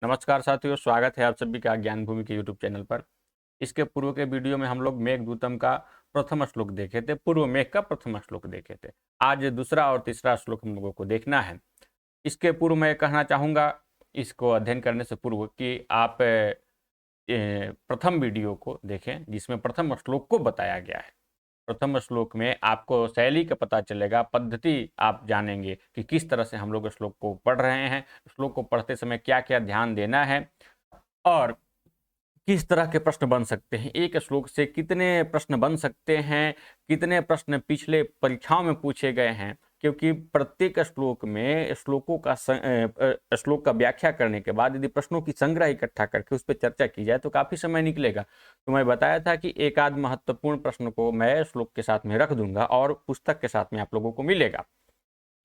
नमस्कार साथियों, स्वागत है आप सभी का ज्ञान भूमि के यूट्यूब चैनल पर। इसके पूर्व के वीडियो में हम लोग मेघदूतम का प्रथम श्लोक देखे थे, पूर्व मेघ का प्रथम श्लोक देखे थे। आज दूसरा और तीसरा श्लोक हम लोगों को देखना है। इसके पूर्व मैं कहना चाहूँगा, इसको अध्ययन करने से पूर्व, कि आप प्रथम वीडियो को देखें जिसमें प्रथम श्लोक को बताया गया है। प्रथम श्लोक में आपको शैली का पता चलेगा, पद्धति आप जानेंगे कि किस तरह से हम लोग श्लोक को पढ़ रहे हैं, श्लोक को पढ़ते समय क्या क्या ध्यान देना है और किस तरह के प्रश्न बन सकते हैं। एक श्लोक से कितने प्रश्न बन सकते हैं, कितने प्रश्न पिछले परीक्षाओं में पूछे गए हैं, क्योंकि प्रत्येक श्लोक में श्लोक का व्याख्या करने के बाद यदि प्रश्नों की संग्रह इकट्ठा करके उस पर चर्चा की जाए तो काफी समय निकलेगा। तो मैं बताया था कि एक आध महत्वपूर्ण प्रश्न को मैं श्लोक के साथ में रख दूंगा और पुस्तक के साथ में आप लोगों को मिलेगा।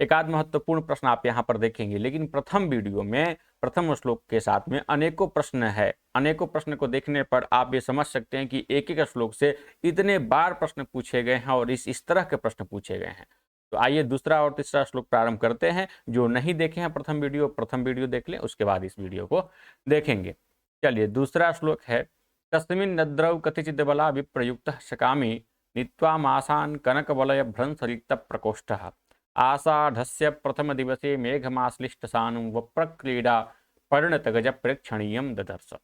एक आध महत्वपूर्ण प्रश्न आप यहाँ पर देखेंगे, लेकिन प्रथम वीडियो में प्रथम श्लोक के साथ में अनेकों प्रश्न है। अनेकों प्रश्न को देखने पर आप ये समझ सकते हैं कि एक एक श्लोक से इतने बार प्रश्न पूछे गए हैं और इस तरह के प्रश्न पूछे गए हैं। तो आइए दूसरा और तीसरा श्लोक प्रारंभ करते हैं। जो नहीं देखे हैं प्रथम वीडियो देख लें, उसके बाद इस वीडियो को देखेंगे। चलिए, दूसरा श्लोक है, तस्मिन् नद्रौ कथिचित् बला विप्रयुक्तः शकामी नीत्वा मासान् कनकवलय भ्रंशरिक्त प्रकोष्ठः आषाढ़स्य प्रथम दिवसे मेघमाश्लिष्टसानुं वप्रक्रीडा परिणतगज प्रेक्षणीयम ददर्श।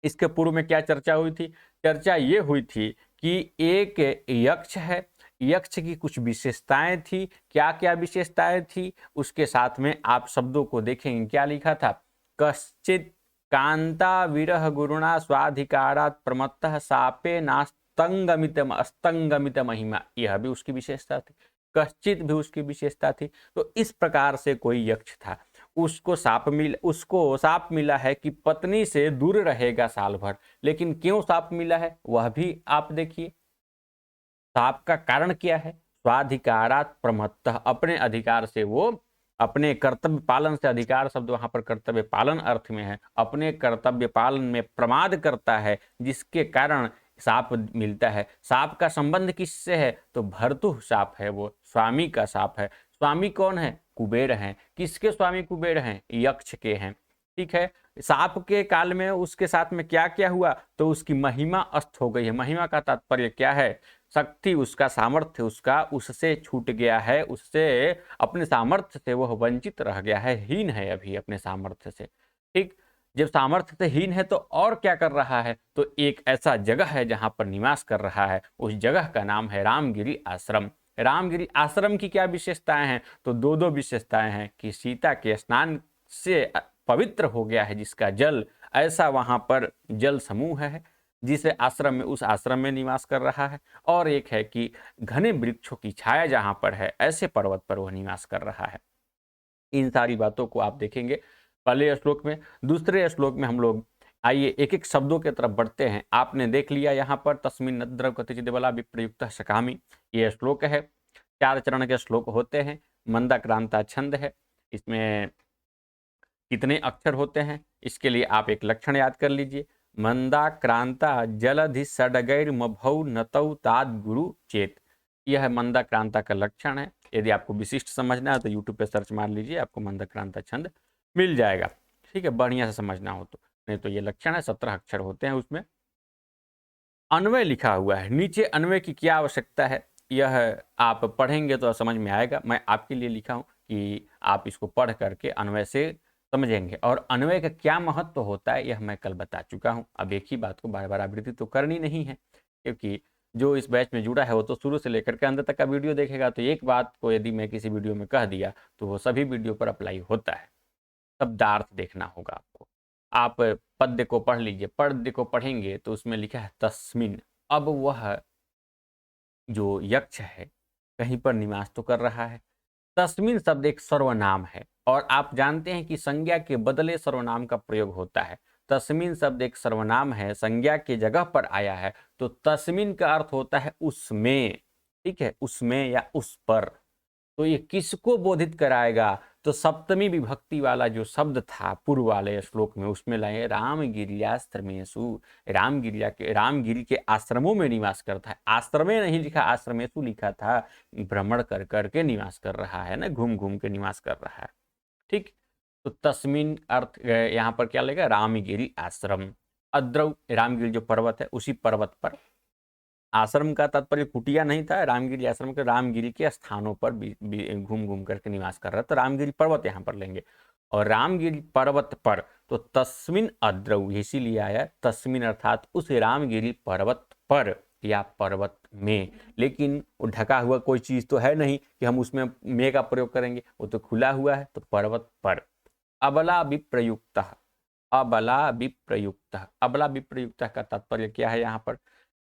इसके पूर्व में क्या चर्चा हुई थी? चर्चा ये हुई थी कि एक यक्ष है, यक्ष की कुछ विशेषताएं थी। क्या क्या विशेषताएं थी उसके साथ में आप शब्दों को देखेंगे। क्या लिखा था? कश्चित कांता विरह गुरुणा स्वाधिकारात् प्रमत्तः सापे नास्तंगमित महिमा, यह भी उसकी विशेषता थी। कश्चित भी उसकी विशेषता थी। तो इस प्रकार से कोई यक्ष था, उसको साप मिला है कि पत्नी से दूर रहेगा साल भर। लेकिन क्यों साप मिला है वह भी आप देखिए। साप का कारण क्या है? स्वाधिकारात् प्रमत्तः, अपने अधिकार से वो, अपने कर्तव्य पालन से, अधिकार शब्द वहां पर कर्तव्य पालन अर्थ में है, अपने कर्तव्य पालन में प्रमाद करता है, जिसके कारण साप मिलता है। साप का संबंध किससे है? तो भर्तु साप है, वो स्वामी का साप है। स्वामी कौन है? कुबेर हैं। किसके स्वामी कुबेर हैं? यक्ष के हैं। ठीक है। साप के काल में उसके साथ में क्या क्या हुआ? तो उसकी महिमा अस्त हो गई है। महिमा का तात्पर्य क्या है? शक्ति, उसका सामर्थ्य उसका उससे छूट गया है, उससे अपने सामर्थ्य से वह वंचित रह गया है, हीन है अभी अपने सामर्थ्य से। ठीक। जब सामर्थ्य से हीन है तो और क्या कर रहा है? तो एक ऐसा जगह है जहां पर निवास कर रहा है। उस जगह का नाम है रामगिरी आश्रम। रामगिरी आश्रम की क्या विशेषताएं हैं? तो दो दो विशेषताएं हैं कि सीता के स्नान से पवित्र हो गया है जिसका जल, ऐसा वहां पर जल समूह है जिसे आश्रम में, उस आश्रम में निवास कर रहा है। और एक है कि घने वृक्षों की छाया जहां पर है, ऐसे पर्वत पर वह निवास कर रहा है। इन सारी बातों को आप देखेंगे पहले श्लोक में। दूसरे श्लोक में हम लोग आइए एक एक शब्दों की तरफ बढ़ते हैं। आपने देख लिया यहाँ पर तस्मिन् नद्रौ कथिचित् बला विप्रयुक्तः शकामी, ये श्लोक है। 4 चरण के श्लोक होते हैं। मंदाक्रांता छंद है। इसमें कितने अक्षर होते हैं इसके लिए आप एक लक्षण याद कर लीजिए। मंदाक्रांता जलधि सडगैर्मभौ नतौ ताद गुरु चेत, यह मंदाक्रांता का लक्षण है। यदि आपको विशिष्ट समझना है तो यूट्यूब पे सर्च मार लीजिए, आपको मंदाक्रांता छंद मिल जाएगा। ठीक है, बढ़िया से समझना हो तो। नहीं तो ये लक्षण है, 17 अक्षर होते हैं उसमें। अन्वय लिखा हुआ है, नीचे अन्वय की क्या आवश्यकता है यह आप पढ़ेंगे तो समझ में आएगा। मैं आपके लिए लिखा हूं कि आप इसको पढ़ करके अन्वय से समझेंगे। और अन्वय का क्या महत्व होता है यह मैं कल बता चुका हूं। अब एक ही बात को बार बार आवृत्ति तो करनी नहीं है, क्योंकि जो इस बैच में जुड़ा है वो तो शुरू से लेकर के अंत तक का वीडियो देखेगा। तो एक बात को यदि मैं किसी वीडियो में कह दिया तो वो सभी वीडियो पर अप्लाई होता है। शब्दार्थ देखना होगा आपको। आप पद्य को पढ़ लीजिए, पद्य को पढ़ेंगे तो उसमें लिखा है तस्मिन। अब वह जो यक्ष है कहीं पर निवास तो कर रहा है। तस्मिन शब्द एक सर्वनाम है और आप जानते हैं कि संज्ञा के बदले सर्वनाम का प्रयोग होता है। तस्मिन शब्द एक सर्वनाम है, संज्ञा की जगह पर आया है, तो तस्मिन का अर्थ होता है उसमें। ठीक है, उसमें या उस पर। तो ये किसको बोधित कराएगा? तो सप्तमी विभक्ति वाला जो शब्द था पूर्व वाले श्लोक में, उसमें लाए रामगिरियाश्रमेषु, रामगिरी के आश्रमों में निवास करता है। आश्रमे नहीं लिखा, आश्रमेषु लिखा था। भ्रमण कर करके निवास कर रहा है ना, घूम घूम के निवास कर रहा है। ठीक। तो तस्मिन अर्थ यहाँ पर क्या लगेगा, रामगिरी आश्रम। अद्रव, रामगिरी जो पर्वत है उसी पर्वत पर, आश्रम का तात्पर्य कुटिया नहीं था, रामगिरी आश्रम के, रामगिरी के स्थानों पर घूम घूम करके निवास कर रहा था, तो रामगिरी पर्वत यहाँ पर लेंगे। और रामगिरी पर्वत पर, तो तस्मिन अद्रव इसीलिए आया, तस्मिन अर्थात उस रामगिरी पर्वत पर या पर्वत में। लेकिन वो ढका हुआ कोई चीज तो है नहीं कि हम उसमें में का प्रयोग करेंगे, वो तो खुला हुआ है, तो पर्वत पर। अबला विप्रयुक्त, अबला विप्रयुक्त, अबला विप्रयुक्त का तात्पर्य क्या है यहाँ पर?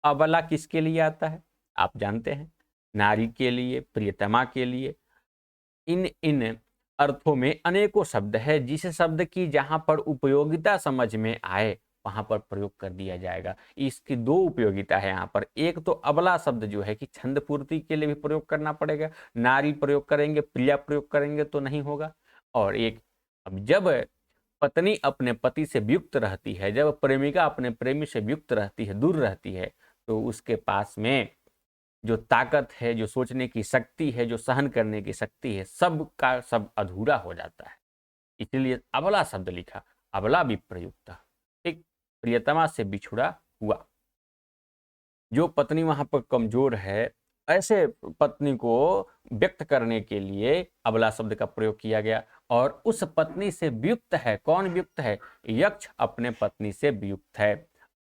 अबला किसके लिए आता है? आप जानते हैं, नारी के लिए, प्रियतमा के लिए। इन इन अर्थों में अनेकों शब्द है, जिस शब्द की जहां पर उपयोगिता समझ में आए वहां पर प्रयोग कर दिया जाएगा। इसकी दो उपयोगिता है यहाँ पर। एक तो अबला शब्द जो है कि छंद पूर्ति के लिए भी प्रयोग करना पड़ेगा, नारी प्रयोग करेंगे, प्रिया प्रयोग करेंगे तो नहीं होगा। और एक, अब जब पत्नी अपने पति से वियुक्त रहती है, जब प्रेमिका अपने प्रेमी से वियुक्त रहती है, दूर रहती है, तो उसके पास में जो ताकत है, जो सोचने की शक्ति है, जो सहन करने की शक्ति है, सब का सब अधूरा हो जाता है। इसलिए अबला शब्द लिखा, अबला विप्रयुक्त। ठीक, प्रियतमा से बिछुड़ा हुआ, जो पत्नी वहां पर कमजोर है, ऐसे पत्नी को व्यक्त करने के लिए अबला शब्द का प्रयोग किया गया। और उस पत्नी से वियुक्त है, कौन वियुक्त है? यक्ष अपने पत्नी से वियुक्त है।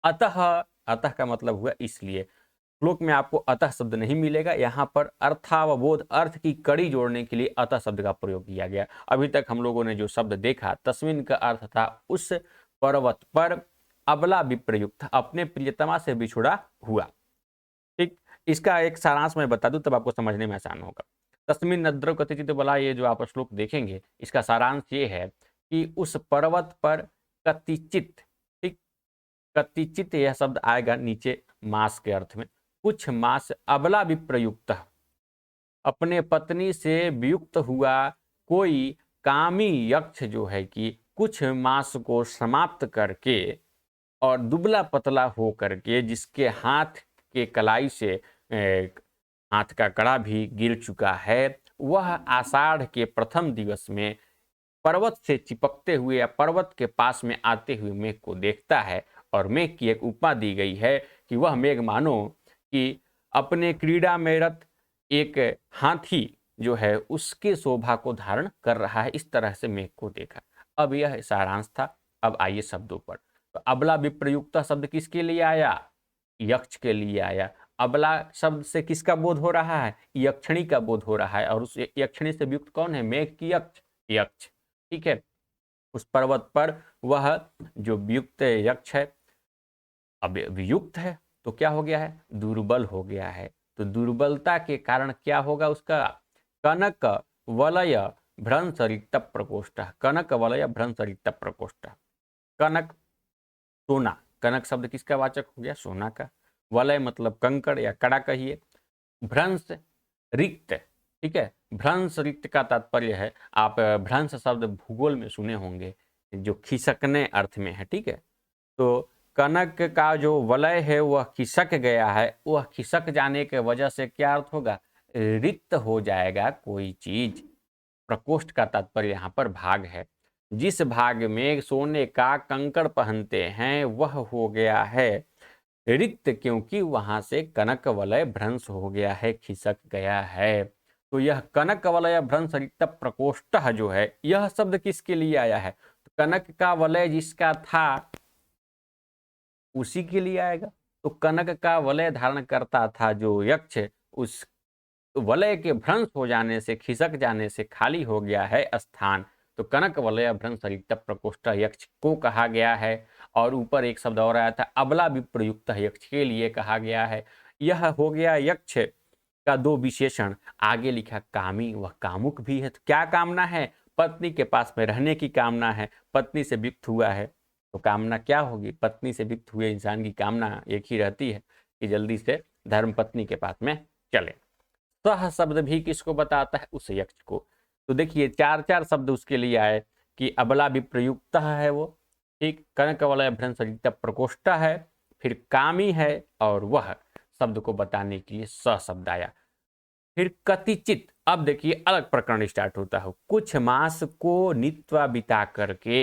अतः, अतः का मतलब हुआ इसलिए। श्लोक में आपको अतः शब्द नहीं मिलेगा, यहाँ पर अर्थावबोध, अर्थ की कड़ी जोड़ने के लिए अतः शब्द का प्रयोग किया गया। अभी तक हम लोगों ने जो शब्द देखा, तस्मिन का अर्थ था उस पर्वत पर, अबला विप्रयुक्त अपने प्रियतमा से बिछुड़ा हुआ। ठीक, इसका एक सारांश मैं बता दूं तब आपको समझने में आसान होगा। तस्मिन नद्रव कथिचित बला, ये जो आप श्लोक देखेंगे, इसका सारांश ये है कि उस पर्वत पर कतिचित, ठीक, कतिचित यह शब्द आएगा नीचे मास के अर्थ में, कुछ मास, अबला विप्रयुक्त, अपने पत्नी से वियुक्त हुआ कोई कामी यक्ष जो है कि कुछ मास को समाप्त करके और दुबला पतला हो करके, जिसके हाथ के कलाई से हाथ का कड़ा भी गिर चुका है, वह आषाढ़ के प्रथम दिवस में पर्वत से चिपकते हुए या पर्वत के पास में आते हुए मेघ को देखता है। और मेघ की एक उपमा दी गई है कि वह मेघ मानो कि अपने क्रीड़ा में रत एक हाथी जो है उसके शोभा को धारण कर रहा है, इस तरह से मेघ को देखा। अब यह सारांश था। अब आइए शब्दों पर। तो अबला विप्रयुक्त शब्द किसके लिए आया? यक्ष के लिए आया। अबला शब्द से किसका बोध हो रहा है? यक्षिणी का बोध हो रहा है। और उस यक्षिणी से युक्त कौन है? मेघ की यक्ष, यक्ष। ठीक है, उस पर्वत पर वह जो वियुक्त यक्ष है, अब वियुक्त है तो क्या हो गया है? दुर्बल हो गया है। तो दुर्बलता के कारण क्या होगा उसका? कनक वलय भ्रंश रिक्त प्रकोष्ठ, कनक वलय भ्रंश रिक्त प्रकोष्ठ। कनक, सोना, कनक शब्द किसका वाचक हो गया? सोना का। वलय मतलब कंकड़ या कड़ा कहिए। भ्रंश, रिक्त, ठीक है, भ्रंश रिक्त का तात्पर्य है, आप भ्रंश शब्द भूगोल में सुने होंगे, जो खिसकने अर्थ में है। ठीक है, तो कनक का जो वलय है वह खिसक गया है, वह खिसक जाने के वजह से क्या अर्थ होगा? रिक्त हो जाएगा कोई चीज। प्रकोष्ठ का तात्पर्य यहाँ पर भाग है। जिस भाग में सोने का कंकड़ पहनते हैं वह हो गया है रिक्त, क्योंकि वहां से कनक वलय भ्रंश हो गया है, खिसक गया है। तो यह कनक वलय भ्रंश रिक्त प्रकोष्ठ जो है, यह शब्द किसके लिए आया है? तो कनक का वलय जिसका था उसी के लिए आएगा। तो कनक का वलय धारण करता था जो यक्ष, उस वलय के भ्रंश हो जाने से, खिसक जाने से खाली हो गया है स्थान। तो कनक वलय भ्रंश रिक्त प्रकोष्ठ यक्ष को कहा गया है। और ऊपर एक शब्द और आया था, अबला विप्रयुक्त यक्ष के लिए कहा गया है। यह हो गया यक्ष का दो विशेषण। आगे लिखा कामी, वह कामुक भी है। तो क्या कामना है? पत्नी के पास में रहने की कामना है। पत्नी से वियुक्त हुआ है तो कामना क्या होगी? पत्नी से वियुक्त हुए इंसान की कामना एक ही रहती है कि जल्दी से धर्म पत्नी के पास में चले। सह शब्द भी किसको बताता है? उस यक्ष को। तो देखिए चार चार शब्द उसके लिए आए कि अबला विप्रयुक्त है वो, ठीक, कनक वलय भ्रंश रिक्त प्रकोष्ठ है, फिर कामी है, और वह शब्द को बताने के लिए स शब्द आया। फिर कतिचित, अब देखिए अलग प्रकरण स्टार्ट होता है। कुछ मास को नित्वा बिता करके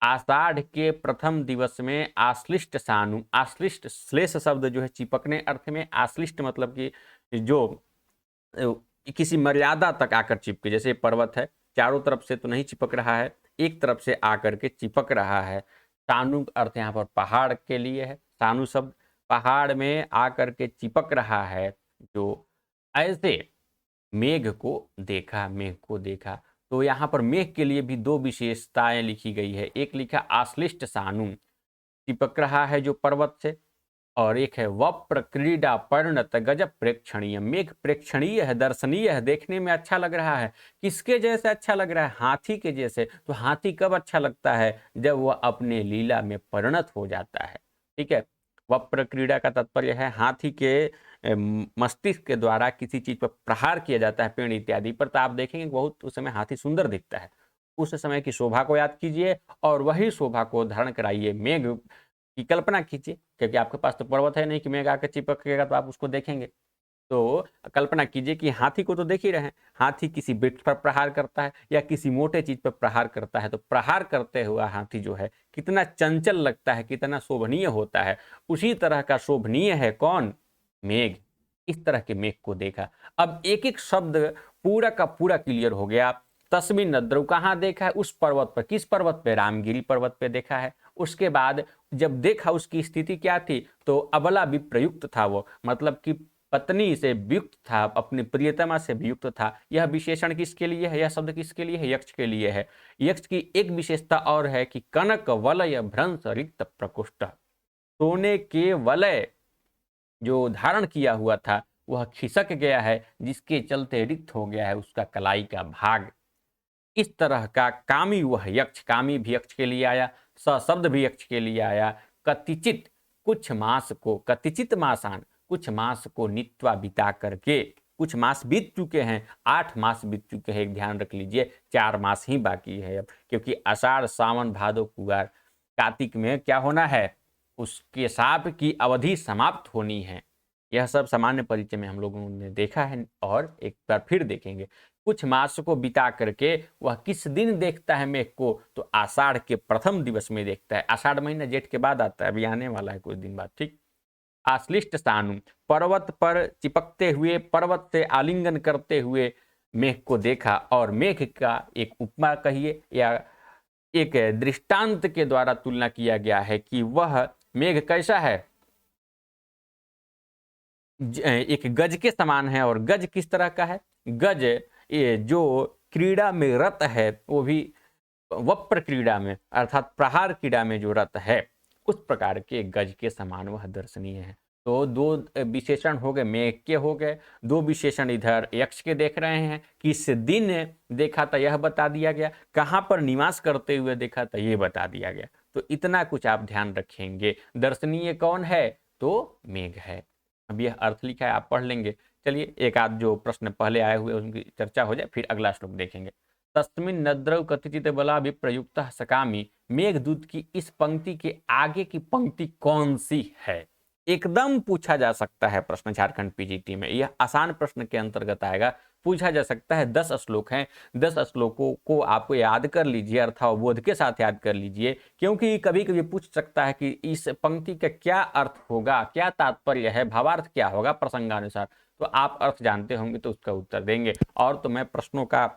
आषाढ़ के प्रथम दिवस में आश्लिष्ट सानु, आश्लिष्ट श्लेष शब्द जो है चिपकने अर्थ में, आश्लिष्ट मतलब कि जो किसी मर्यादा तक आकर चिपके, जैसे पर्वत है चारों तरफ से तो नहीं चिपक रहा है, एक तरफ से आकर के चिपक रहा है। सानु अर्थ यहाँ पर पहाड़ के लिए है, सानु शब्द पहाड़ में आकर के चिपक रहा है, जो ऐसे मेघ को देखा, मेघ को देखा। तो यहाँ पर मेघ के लिए भी दो विशेषताएं लिखी गई है। एक लिखा आश्लिष्ट सानु, चिपक रहा है जो पर्वत से, और एक है वप्र क्रीडा पर्णत गजब प्रेक्षणीय। मेघ प्रेक्षणीय है, दर्शनीय है, देखने में अच्छा लग रहा है। किसके जैसे अच्छा लग रहा है? हाथी के जैसे। तो हाथी कब अच्छा लगता है? जब वह अपने लीला में परिणत हो जाता है। ठीक है, वप्र क्रीड़ा का तात्पर्य है हाथी के मस्तिष्क के द्वारा किसी चीज पर प्रहार किया जाता है, पेड़ इत्यादि पर, तो आप देखेंगे बहुत उस समय हाथी सुंदर दिखता है। उस समय की शोभा को याद कीजिए और वही शोभा को धारण कराइए। मेघ की कल्पना कीजिए, क्योंकि आपके पास तो पर्वत है नहीं कि मेघ आकर चिपकेगा तो आप उसको देखेंगे। तो कल्पना कीजिए कि हाथी को तो देख ही रहे हैं, हाथी किसी वृक्ष पर प्रहार करता है या किसी मोटे चीज पर प्रहार करता है, तो प्रहार करते हुआ हाथी जो है कितना चंचल लगता है, कितना शोभनीय होता है। उसी तरह का शोभनीय है कौन? मेघ। इस तरह के मेघ को देखा। अब एक एक शब्द पूरा का पूरा क्लियर हो गया। तस्मिन नद्रौ कहाँ देखा है? उस पर्वत पर। किस पर्वत पे? रामगिरी पर्वत पे देखा है। उसके बाद जब देखा उसकी स्थिति क्या थी? तो अबला विप्रयुक्त था वो, मतलब कि पत्नी से वियुक्त था, अपनी प्रियतमा से वियुक्त था। यह विशेषण किसके लिए है? यह शब्द किसके लिए है? यक्ष के लिए है। यक्ष की एक विशेषता और है कि कनक वलय भ्रंश रिक्त प्रकोष्ठ, सोने के वलय जो धारण किया हुआ था वह खिसक गया है, जिसके चलते रिक्त हो गया है उसका कलाई का भाग। इस तरह का कामी वह यक्ष, कामी भी यक्ष के लिए आया, स शब्द भी यक्ष के लिए आया। कतिचित कुछ मास को, कतिचित मासान, कुछ मास को नित्वा बिता करके, कुछ मास बीत चुके हैं, 8 मास बीत चुके हैं, एक ध्यान रख लीजिए, 4 मास ही बाकी है अब, क्योंकि आषाढ़ सावन भादो कुवार कार्तिक में क्या होना है? उसके साप की अवधि समाप्त होनी है। यह सब सामान्य परिचय में हम लोगों ने देखा है और एक बार फिर देखेंगे। कुछ मास को बिता करके वह किस दिन देखता है मेघ को? तो आषाढ़ के प्रथम दिवस में देखता है। आषाढ़ महीना जेठ के बाद आता है, अभी आने वाला है कुछ दिन बाद। ठीक, आश्लिष्ट सानु, पर्वत पर चिपकते हुए, पर्वत से आलिंगन करते हुए मेघ को देखा। और मेघ का एक उपमा कहिए या एक दृष्टांत के द्वारा तुलना किया गया है कि वह मेघ कैसा है? एक गज के समान है। और गज किस तरह का है? गज ये जो क्रीड़ा में रत है, वो भी वप्र क्रीड़ा में अर्थात प्रहार क्रीड़ा में जो रत है, उस प्रकार के गज के समान वह दर्शनीय है। तो दो विशेषण हो गए, मेघ के हो गए। दो विशेषण इधर यक्ष के देख रहे हैं। किस दिन देखा था यह बता दिया गया, कहाँ पर निवास करते हुए देखा था ये बता दिया गया। तो इतना कुछ आप ध्यान रखेंगे। दर्शनीय कौन है? तो मेघ है। अब यह अर्थ लिखा है, आप पढ़ लेंगे। चलिए एक आध जो प्रश्न पहले आए हुए उनकी चर्चा हो जाए, फिर अगला श्लोक देखेंगे। तस्मिन् नद्रौ कतिचित् बला विप्रयुक्तः सकामी, मेघदूत की इस पंक्ति के आगे की पंक्ति कौन सी है? एकदम पूछा जा सकता है प्रश्न झारखंड पीजीटी में। यह आसान प्रश्न के अंतर्गत आएगा, पूछा जा सकता है। 10 श्लोक हैं, 10 श्लोकों को आप याद कर लीजिए, अर्थावबोध के साथ याद कर लीजिए, क्योंकि कभी कभी पूछ सकता है कि इस पंक्ति का क्या अर्थ होगा, क्या तात्पर्य है, भावार्थ क्या होगा प्रसंगानुसार। तो आप अर्थ जानते होंगे तो उसका उत्तर देंगे। और तो मैं प्रश्नों का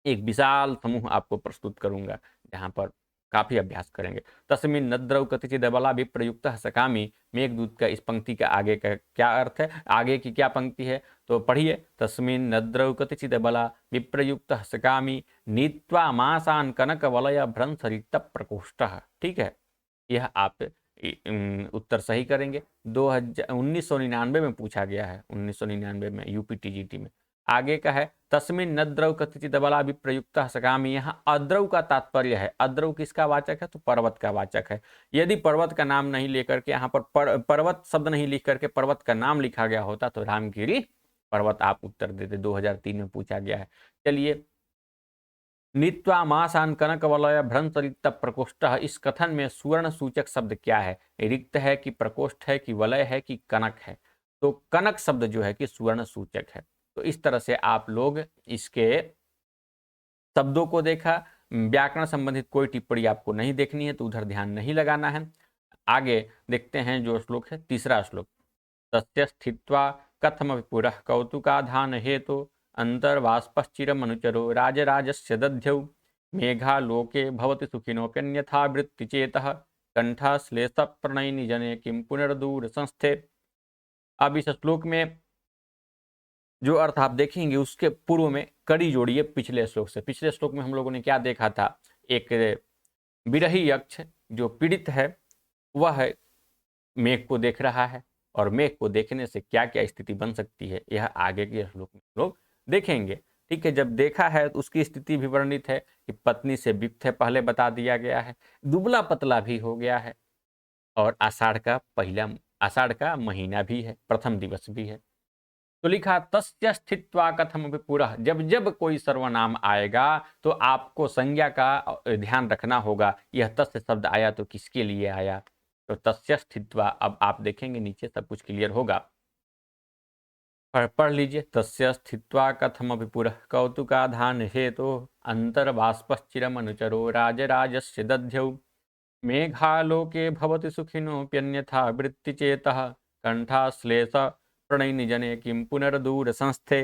एक विशाल समूह आपको प्रस्तुत करूंगा, जहां पर काफी अभ्यास करेंगे। तस्मिन् नद्रौ कतिचित् बला विप्रयुक्तः सकामी, मेघदूत का इस पंक्ति का आगे का क्या अर्थ है, आगे की क्या पंक्ति है? तो पढ़िए, तस्मिन् नद्रौ कतिचित् बला विप्रयुक्तः सकामी, नीत्वा मासान कनक वलय भ्रंशरित प्रकोष्ठः। ठीक है, यह आप उत्तर सही करेंगे। 1999 में पूछा गया है, 1999 में यूपीटीजीटी में। आगे का है तस्मिन् नद्रौ कतिचित् बला विप्रयुक्तः सकामी, यहाँ अद्रौ का तात्पर्य है। अद्रौ किसका वाचक है? तो पर्वत का वाचक है। यदि पर्वत का नाम नहीं लेकर के यहाँ पर पर्वत शब्द नहीं लिख करके पर्वत का नाम लिखा गया होता तो रामगिरी पर्वत आप उत्तर देते। 2003 में पूछा गया है। चलिए, नीत्वा मासान कनक वलय भ्रंश रिक्त प्रकोष्ठ, इस कथन में सुवर्ण सूचक शब्द क्या है? रिक्त है कि प्रकोष्ठ है कि वलय है कि कनक है? तो कनक शब्द जो है कि सुवर्ण सूचक है। तो तो इस तरह से आप लोग इसके शब्दों को देखा। व्याकरण संबंधित कोई टिप्पणी आपको नहीं देखनी है तो उधर ध्यान नहीं लगाना है। आगे देखते हैं जो श्लोक है, तीसरा श्लोक। तस्य स्थित्वा कथम पुरः कौतुकाधान हेतु अंतर्वाष्पश्चिरम अनुचरो राजराजस्य दध्यौ मेघालोके भवति सुखिनोऽप्यन्यथा वृत्तिचेतः कंठाश्लेष प्रणयिनि जने किं पुनर्दूर संस्थे। अब इस श्लोक में जो अर्थ आप देखेंगे उसके पूर्व में कड़ी जोड़िए पिछले श्लोक से। पिछले श्लोक में हम लोगों ने क्या देखा था, एक विरही यक्ष जो पीड़ित है वह मेघ को देख रहा है और मेघ को देखने से क्या क्या स्थिति बन सकती है यह आगे के श्लोक में लोग देखेंगे। ठीक है, जब देखा है तो उसकी स्थिति भी वर्णित है कि पत्नी से विप्त है, पहले बता दिया गया है, दुबला पतला भी हो गया है और आषाढ़ का महीना भी है, प्रथम दिवस भी है। तो लिखा तस्य स्थित्वा कथम विपुरः, जब जब कोई सर्वनाम आएगा तो आपको संज्ञा का ध्यान रखना होगा। यह तस्य शब्द आया तो किसके लिए आया, तो तस्य स्थित्वा। अब आप देखेंगे नीचे सब कुछ क्लियर होगा, पढ़ लीजिए। तस्य स्थित्वा कथम विपुरः कौतुकाधान हेतु अंतर्वाष्पश्चिरम अनुचरो राजराजस्य दध्यौ मेघालोके भवति सुखिनोऽप्यन्यथा वृत्तिचेतः कंठाश्लेष प्रणयिनि जने किं पुनर्दूर संस्थे।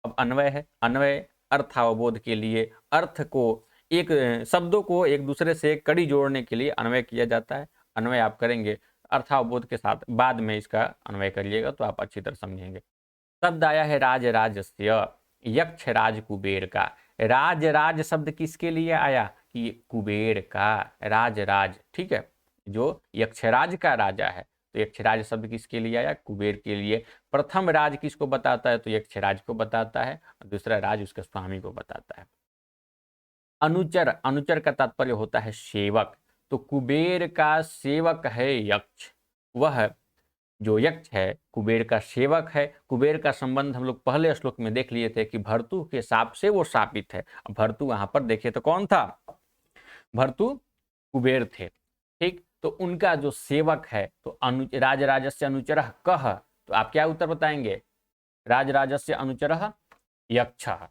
अब अन्वय है, अन्वय अर्थावबोध के लिए, अर्थ को एक शब्दों को एक दूसरे से कड़ी जोड़ने के लिए अन्वय किया जाता है। अन्वय आप करेंगे अर्थावबोध के साथ, बाद में इसका अन्वय करिएगा तो आप अच्छी तरह समझेंगे। शब्द आया है राजराजस्य, यक्ष राज कुबेर का। राजराज शब्द किसके लिए आया, कि कुबेर का राजराज, ठीक है, जो यक्षराज का राजा है। तो यक्षराज शब्द किसके लिए आया, कुबेर के लिए। प्रथम राज किसको बताता है, तो यक्षराज को बताता है, और दूसरा राज उसके स्वामी को बताता है। अनुचर, अनुचर का तात्पर्य होता है सेवक। तो कुबेर का सेवक है यक्ष, वह जो यक्ष है कुबेर का सेवक है। कुबेर का संबंध हम लोग पहले श्लोक में देख लिए थे कि भर्तु के शाप से वो शापित है। अब भर्तु वहां पर देखे तो कौन था, भर्तु कुबेर थे, ठीक। तो उनका जो सेवक है, तो राजराजस्य अनुचरः कः, तो आप क्या उत्तर बताएंगे, राजराजस्य अनुचरः यक्षः।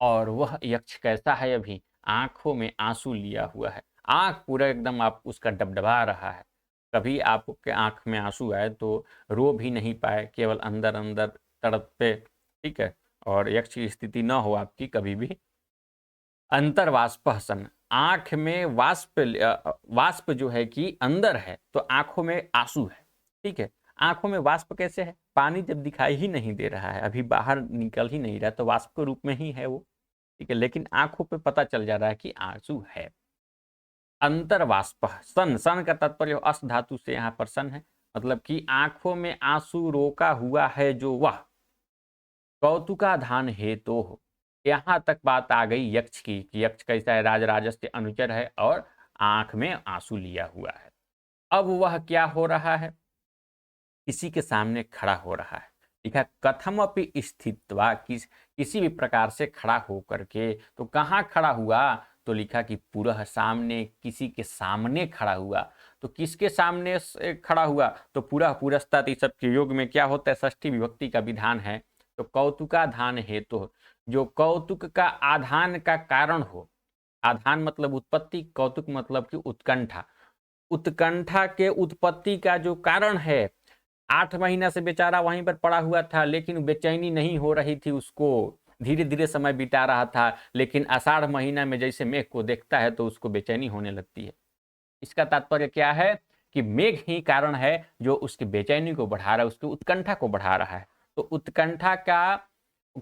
और वह यक्ष कैसा है, अभी आंखों में आंसू लिया हुआ है, आंख पूरा एकदम आप उसका डबडबा रहा है। कभी आपके आंख में आंसू आए तो रो भी नहीं पाए, केवल अंदर अंदर तड़पे, ठीक है, और यक्ष की स्थिति न हो आपकी कभी भी। अंतर्वाष्प सन, आंख में वाष्प जो है कि अंदर है, तो आंखों में आंसू है, ठीक है। आंखों में वाष्प कैसे है, पानी जब दिखाई ही नहीं दे रहा है, अभी बाहर निकल ही नहीं रहा, तो वाष्प के रूप में ही है वो, ठीक है, लेकिन आंखों पे पता चल जा रहा है कि आंसू है। अंतर्वाष्प सन, सन का तात्पर्य अस धातु से यहाँ पर सन है, मतलब कि आंखों में आंसू रोका हुआ है जो वह। कौतुकाधान हेतु हो, यहाँ तक बात आ गई यक्ष की, कि यक्ष कैसा है, राजराजस्य अनुचर है और आंख में आंसू लिया हुआ है। अब वह क्या हो रहा है, किसी के सामने खड़ा हो रहा है। लिखा कथम अपि स्थित्वा, किसी भी प्रकार से खड़ा हो करके, तो कहाँ खड़ा हुआ, तो लिखा कि पुरः सामने, किसी के सामने खड़ा हुआ। तो किसके सामने खड़ा हुआ, तो पुरः पुरस्तात्, इस सब के योग में क्या होता है, षष्ठी विभक्ति का विधान है। तो कौतुकाधान हेतु, तो जो कौतुक का आधान का कारण हो, आधान मतलब उत्पत्ति, कौतुक मतलब कि उत्कंठा, उत्कंठा के उत्पत्ति का जो कारण है। 8 महीना से बेचारा वहीं पर पड़ा हुआ था, लेकिन बेचैनी नहीं हो रही थी उसको, धीरे धीरे समय बिता रहा था, लेकिन आषाढ़ महीना में जैसे मेघ को देखता है तो उसको बेचैनी होने लगती है। इसका तात्पर्य क्या है, कि मेघ ही कारण है जो उसकी बेचैनी को बढ़ा रहा है, उसकी उत्कंठा को बढ़ा रहा है। तो उत्कंठा का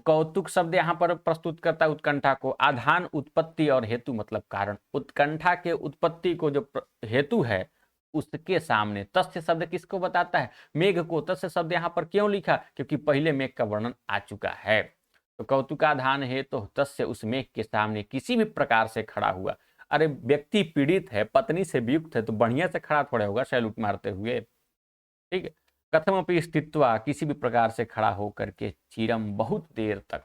कौतुक शब्द यहाँ पर प्रस्तुत करता है उत्कंठा को। आधान उत्पत्ति और हेतु मतलब कारण, उत्कंठा के उत्पत्ति को जो हेतु है उसके सामने। तस्य शब्द किसको बताता है, मेघ को। तस्य शब्द यहाँ पर क्यों लिखा, क्योंकि पहले मेघ का वर्णन आ चुका है। तो कौतुकाधान है तो तस्य, उस मेघ के सामने किसी भी प्रकार से खड़ा हुआ। अरे व्यक्ति पीड़ित है, पत्नी से वियुक्त है, तो बढ़िया से खड़ा थोड़ा होगा सैल्यूट मारते हुए, ठीक है। कथमपि स्थित्वा, किसी भी प्रकार से खड़ा होकर के, चिरम बहुत देर तक,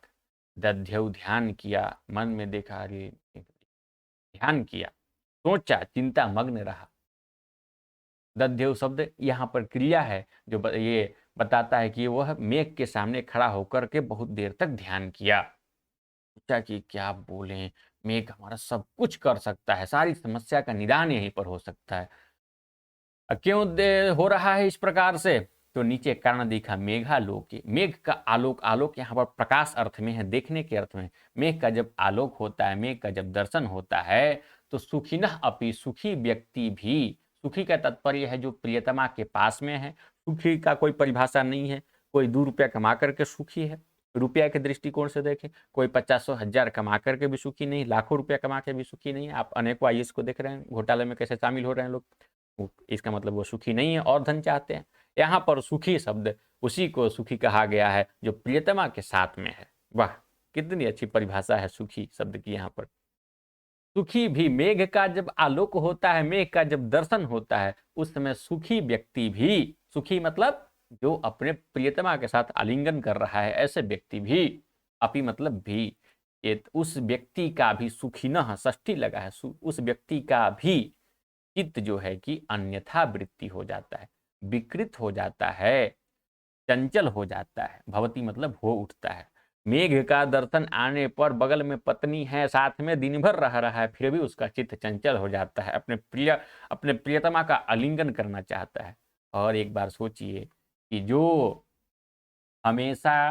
दध्यौ ध्यान किया, मन में देखा, अरे ध्यान किया, सोचा, चिंता मग्न रहा। दध्यौ शब्द यहाँ पर क्रिया है जो ये बताता है कि वह मेघ के सामने खड़ा होकर के बहुत देर तक ध्यान किया। सोचा कि क्या बोलें, मेघ हमारा सब कुछ कर सकता है, सारी समस्या का निदान यहीं पर हो सकता है। क्यों हो रहा है इस प्रकार से? तो नीचे कारण दिखा मेघालोके। मेघ का आलोक, आलोक यहाँ पर प्रकाश अर्थ में है, देखने के अर्थ में। मेघ का जब आलोक होता है, मेघ का जब दर्शन होता है, तो सुखिनः अपि, सुखी व्यक्ति भी, सुखी का तात्पर्य है जो प्रियतमा के पास में है। सुखी का कोई परिभाषा नहीं है, कोई 2 रुपया कमा करके सुखी है, रुपया के दृष्टिकोण से देखें, कोई 50,000 कमा करके भी सुखी नहीं, लाखों रुपया कमा के भी सुखी नहीं। आप अनेकों आईएएस को देख रहे हैं, घोटाले में कैसे शामिल हो रहे हैं लोग, इसका मतलब वो सुखी नहीं है और धन चाहते हैं। यहाँ पर सुखी शब्द उसी को सुखी कहा गया है जो प्रियतमा के साथ में है। वाह, कितनी अच्छी परिभाषा है सुखी शब्द की यहाँ पर। सुखी भी, मेघ का जब आलोक होता है, मेघ का जब दर्शन होता है, उस समय सुखी व्यक्ति भी, सुखी मतलब जो अपने प्रियतमा के साथ आलिंगन कर रहा है, ऐसे व्यक्ति भी, अपि मतलब भी, उस व्यक्ति का भी, सुखिनः षष्ठी लगा है, उस व्यक्ति का भी चित्त जो है कि अन्यथा वृत्ति हो जाता है, विकृत हो जाता है, चंचल हो जाता है। भवती मतलब हो उठता है। मेघ का दर्शन आने पर बगल में पत्नी है, साथ में दिन भर रह रहा है, फिर भी उसका चित्त चंचल हो जाता है, अपने प्रियतमा का आलिंगन करना चाहता है। और एक बार सोचिए कि जो हमेशा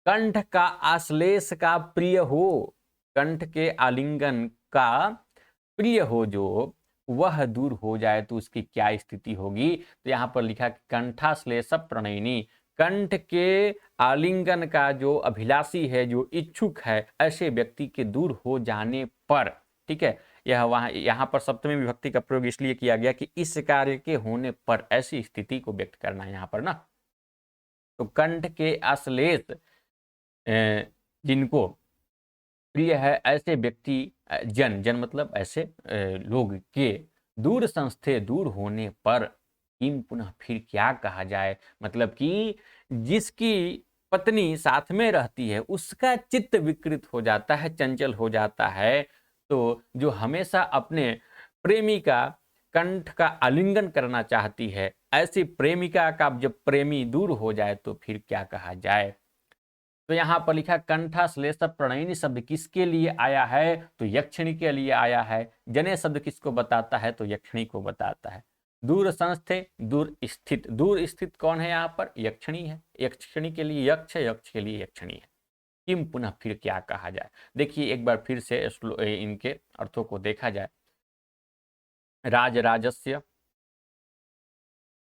कंठ का आश्लेष का प्रिय हो, कंठ के आलिंगन का प्रिय हो, जो वह दूर हो जाए तो उसकी क्या स्थिति होगी? तो यहाँ पर लिखा कि कंठाश्लेष प्रणयिनी, कंठ के आलिंगन का जो अभिलाषी है, जो इच्छुक है, ऐसे व्यक्ति के दूर हो जाने पर, ठीक है, यहाँ पर सप्तमी विभक्ति का प्रयोग इसलिए किया गया कि इस कार्य के होने पर, ऐसी स्थिति को व्यक्त करना है यहाँ पर ना। तो कंठ के आश्लेष जिनको प्रिय है, ऐसे व्यक्ति, जन मतलब ऐसे लोग के दूर संस्थे, दूर होने पर, किम पुनः फिर क्या कहा जाए, मतलब कि जिसकी पत्नी साथ में रहती है उसका चित्त विकृत हो जाता है, चंचल हो जाता है, तो जो हमेशा अपने प्रेमी का कंठ का आलिंगन करना चाहती है, ऐसी प्रेमिका का जब प्रेमी दूर हो जाए तो फिर क्या कहा जाए? तो यहाँ पर लिखा कंठाश्लेष प्रणयिनी शब्द किसके लिए आया है? तो यक्षिणी के लिए आया है। जने शब्द किसको बताता है? तो यक्षिणी को बताता है। दूर संस्थे, दूर स्थित, दूर स्थित कौन है यहाँ पर? यक्षिणी है। यक्षिणी के लिए यक्ष है, यक्ष के लिए यक्षिणी है। किम पुनः फिर क्या कहा जाए? देखिए एक बार फिर से इनके अर्थों को देखा जाए। राज राजस्य,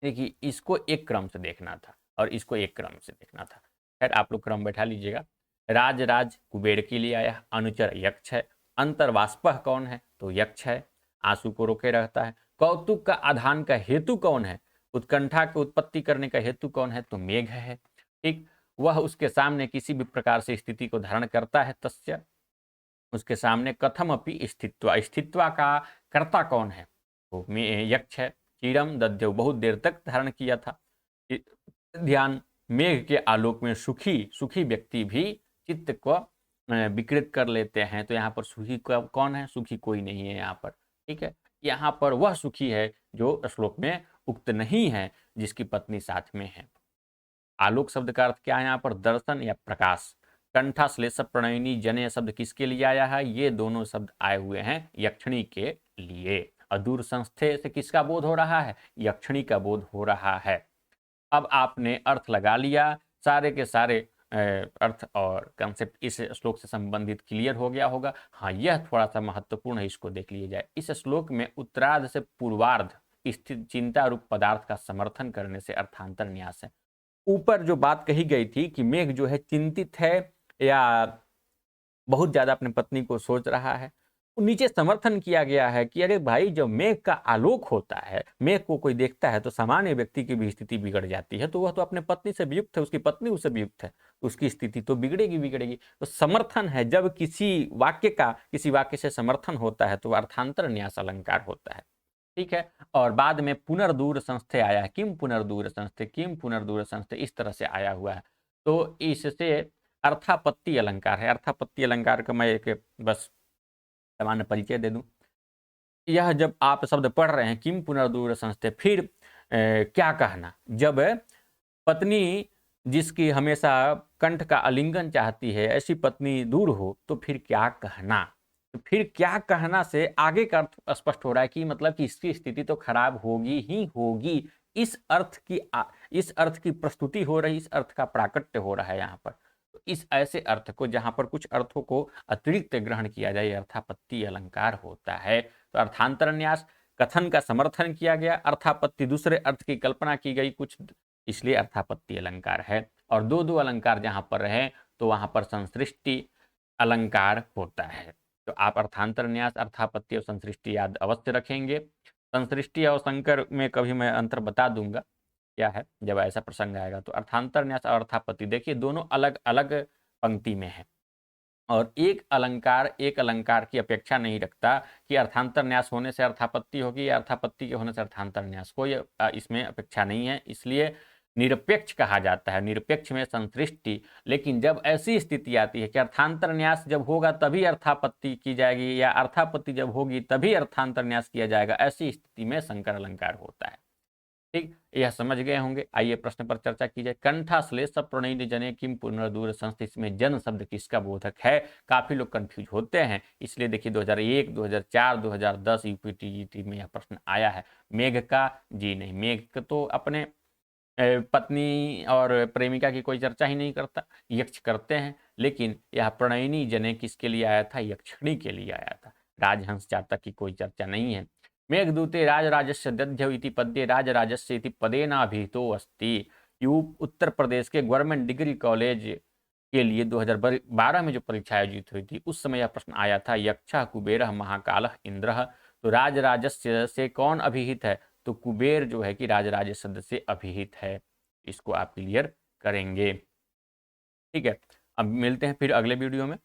देखिए इसको एक क्रम से देखना था और इसको एक क्रम से देखना था। खैर आप लोग क्रम बैठा लीजिएगा। राज राज कुबेर के लिए आया, अनुचर यक्ष है। अंतर्वाष्पः कौन है? तो यक्ष है, आंसू को रोके रहता है। कौतुक का आधान का हेतु कौन है? उत्कंठा की उत्पत्ति करने का हेतु कौन है? तो मेघ है। ठीक, वह उसके सामने किसी भी प्रकार से स्थिति को धारण करता है। तस्य, उसके सामने कथम अपि स्थित्वा, स्थित्वा का कर्ता कौन है? तो यक्ष है। चिरम दध्यौ, बहुत देर तक धारण किया था ध्यान। मेघ के आलोक में सुखी व्यक्ति भी चित्त को विकृत कर लेते हैं। तो यहाँ पर सुखी कौन है? सुखी कोई नहीं है यहाँ पर, ठीक है। यहाँ पर वह सुखी है जो श्लोक में उक्त नहीं है, जिसकी पत्नी साथ में है। आलोक शब्द का अर्थ क्या है यहाँ पर? दर्शन या प्रकाश। कंठाश्लेष प्रणयिनी जने शब्द किसके लिए आया है? ये दोनों शब्द आए हुए हैं यक्षिणी के लिए। अदूर संस्थे से किसका बोध हो रहा है? यक्षिणी का बोध हो रहा है। अब आपने अर्थ लगा लिया, सारे के सारे अर्थ और कंसेप्ट इस श्लोक से संबंधित क्लियर हो गया होगा। हाँ, यह थोड़ा सा महत्वपूर्ण है, इसको देख लिया जाए। इस श्लोक में उत्तरार्ध से पूर्वार्ध स्थित चिंता रूप पदार्थ का समर्थन करने से अर्थांतर न्यास है। ऊपर जो बात कही गई थी कि मेघ जो है चिंतित है या बहुत ज्यादा अपनी पत्नी को सोच रहा है, नीचे समर्थन किया गया है कि अरे भाई, जब मेघ का आलोक होता है, मेघ को कोई देखता है तो सामान्य व्यक्ति की भी स्थिति बिगड़ जाती है। तो वह तो अपने पत्नी से वियुक्त है, उसकी पत्नी उससे वियुक्त है, तो उसकी स्थिति तो बिगड़ेगी। तो समर्थन है, जब किसी वाक्य से समर्थन होता है तो अर्थांतर न्यास अलंकार होता है, ठीक है। और बाद में पुनर्दूर संस्थे आया है, किम पुनर्दूर संस्थे, इस तरह से आया हुआ है। तो इससे अर्थापत्ति अलंकार है। अर्थापत्ति अलंकार का मैं एक बस सामान्य परिचय दे दूं। यह जब आप शब्द पढ़ रहे हैं किम पुनर्दूर संस्थे, फिर क्या कहना, जब पत्नी जिसकी हमेशा कंठ का आलिंगन चाहती है, ऐसी पत्नी दूर हो तो फिर क्या कहना। तो फिर क्या कहना से आगे का अर्थ स्पष्ट हो रहा है कि मतलब कि इसकी स्थिति तो खराब होगी ही होगी। इस अर्थ की प्रस्तुति हो रही, इस अर्थ का प्राकट्य हो रहा है यहाँ पर। तो इस ऐसे अर्थ को, जहाँ पर कुछ अर्थों को अतिरिक्त ग्रहण किया जाए, अर्थापत्ति अलंकार होता है। तो अर्थांतर न्यास कथन का समर्थन किया गया, अर्थापत्ति दूसरे अर्थ की कल्पना की गई कुछ, इसलिए अर्थापत्ति अलंकार है। और दो दो अलंकार जहाँ पर रहे तो वहाँ पर संसृष्टि अलंकार होता है। तो आप अर्थांतर न्यास, अर्थापत्ति और संसृष्टि याद अवश्य रखेंगे। संसृष्टि और संकर में कभी मैं अंतर बता दूंगा क्या है, जब ऐसा प्रसंग आएगा। तो अर्थांतर न्यास और अर्थापत्ति देखिए दोनों अलग अलग पंक्ति में है, और एक अलंकार की अपेक्षा नहीं रखता कि अर्थांतर न्यास होने से अर्थापत्ति होगी या अर्थापत्ति के होने से अर्थांतर न्यास, कोई इसमें अपेक्षा नहीं है। इसलिए निरपेक्ष कहा जाता है, निरपेक्ष में संसृष्टि। लेकिन जब ऐसी स्थिति आती है कि अर्थांतर न्यास जब होगा तभी अर्थापत्ति की जाएगी, या अर्थापत्ति जब होगी तभी अर्थांतर न्यास किया जाएगा, ऐसी स्थिति में संकर अलंकार होता है। ठीक, यह समझ गए होंगे। आइए प्रश्न पर चर्चा की जाए। कंठाश्लेष प्रणयिनी जने किम पुनर्दूर संस्थित, में जन शब्द किसका बोधक है। काफी लोग कंफ्यूज होते हैं, इसलिए देखिए 2001, 2004, 2010 यूपीटीईटी में यह प्रश्न आया है। मेघ का जी नहीं, मेघ तो अपने पत्नी और प्रेमिका की कोई चर्चा ही नहीं करता, यक्ष करते हैं। लेकिन यह प्रणयिनी जने किसके लिए आया था, यक्षिणी के लिए आया था। राजहंस जातक की कोई चर्चा नहीं है। मेघदूते राजराजस्य दध्यौ इति पद्ये राजराजस्य इति पदेनाभिहितो अस्ति। उत्तर प्रदेश के गवर्नमेंट डिग्री कॉलेज के लिए 2012 में जो परीक्षा आयोजित हुई थी, उस समय यह प्रश्न आया था, यक्षः कुबेरः महाकालः इंद्रः। तो राजराजस्य से कौन अभिहित है, तो कुबेर जो है कि राजराज शब्द से अभिहित है। इसको आप क्लियर करेंगे। ठीक है, अब मिलते हैं फिर अगले वीडियो में।